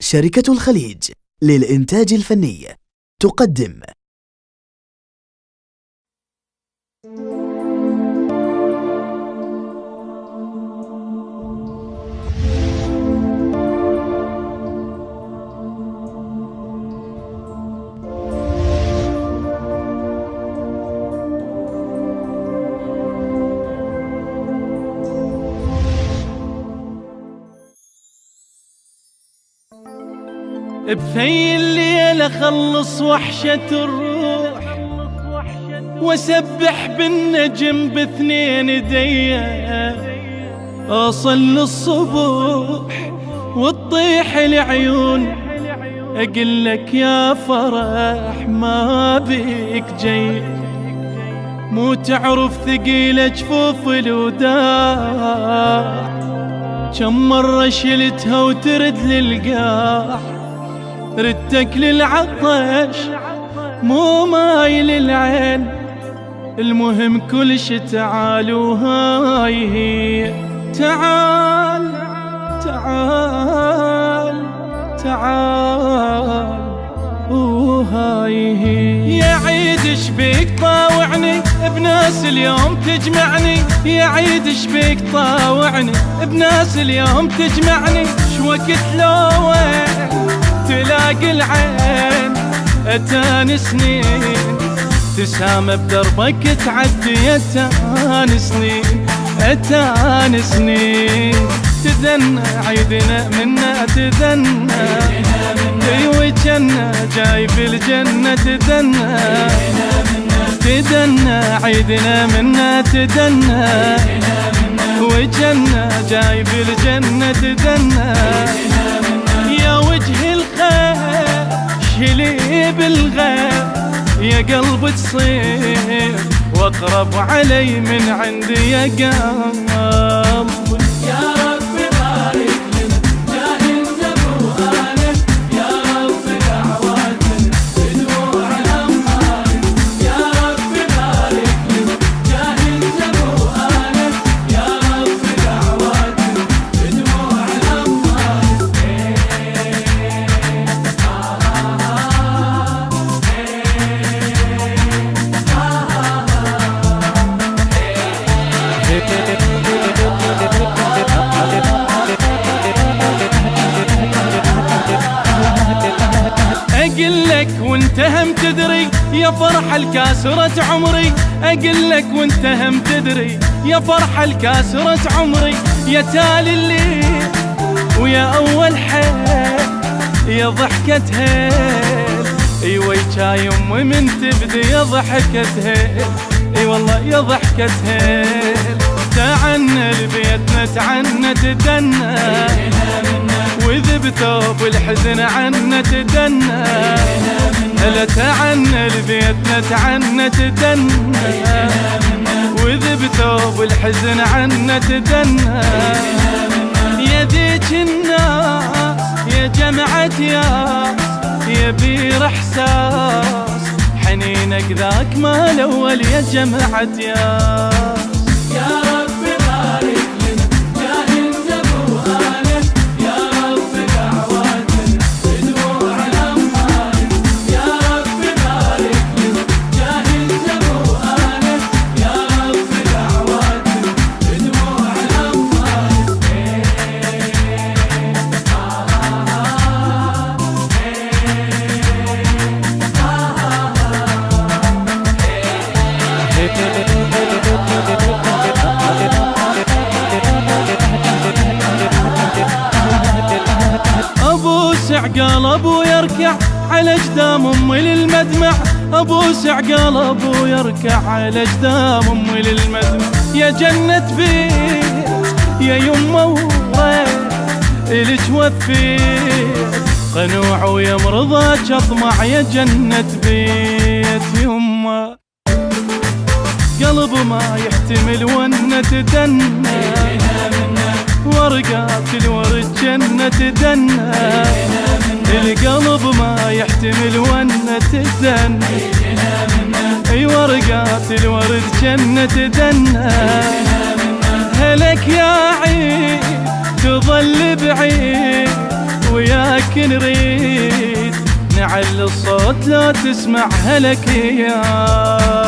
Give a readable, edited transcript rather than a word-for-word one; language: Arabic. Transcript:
شركة الخليج للإنتاج الفني تقدم بثي الليل أخلص وحشة الروح وأسبح بالنجم باثنين ايديا، أوصل للصبح وتطيح العيون أقلك يا فرح ما بيك جاي، مو تعرف ثقيل جفوف الوداع، كم مرة شلتها وترد للقاع، ردتك للعطش مو مايل العين، المهم كل شي تعال وهاي هي، تعال تعال تعال وهاي هي. يا عيد شبيك طاوعني بناس اليوم تجمعني، يا عيد شبيك طاوعني بناس اليوم تجمعني، شوقت لو وين تلاقي العين أتان سنين، تسام بدربك تعدي أتان سنين، أتان سنين، تدنى عيدنا منا تدنى، ايوه جنة جاي في الجنة تدنى، تدنى عيدنا منا تدنى، وجنة جاي في الجنة تدنى، يا وجه الخير شلي بالغير، يا قلب تصير واقرب علي من عندي يا قلب، يا رب بارك لنا جاهلنا بوهانا، يا رب دعواتنا بدموع الأمهات، يا رب بارك لنا جاهلنا بوهانا، يا رب دعواتنا بدموع الأمهات. أقلك وانت هم تدري يا فرحة الكاسرة عمري، أقلك وانت هم تدري يا فرحة الكاسرة عمري، يا تالي الليل ويا أول حيل يا ضحكة هيل، ايوه جاي أمي من تبدي يا ضحكة هيل، اي والله يا ضحكة هيل، تعنا لبيتنا تعنا تدنى، وإذ بثوب الحزن عنا تدنى، هلا تعنا لبيتنا تعنا تدنى، وإذ بثوب الحزن عنا تدنى، يا ذيك الناس يا جمعة يا بير احساس، حنينك ذاك ما الاول يا جمعة يا رب بارك لنا جاهلنا بوهانا، يا رب دعواتنا بدموع الأمهات، يا رب بارك لنا جاهلنا بوهانا، يا رب دعواتنا بدموع الأمهات. أبوس عقال أبو يركع على جدام أمي للمدمع، أبوس عقال أبو يركع على جدام أمي للمدمع، يا جنة بيت يا يمه وريت إلي توفيت، قنوع ويا مرضاك أطمع يا جنة بيت يمه، قلب ما يحتمل ون تدنى، ورقات الورد جنة تدنى، القلب ما يحتمل ون تدنى، اي ورقات الورد جنة تدنى، هلك يا عيد تظل بعيد وياك لك نريد نعلي الصوت لا تسمع هلك يا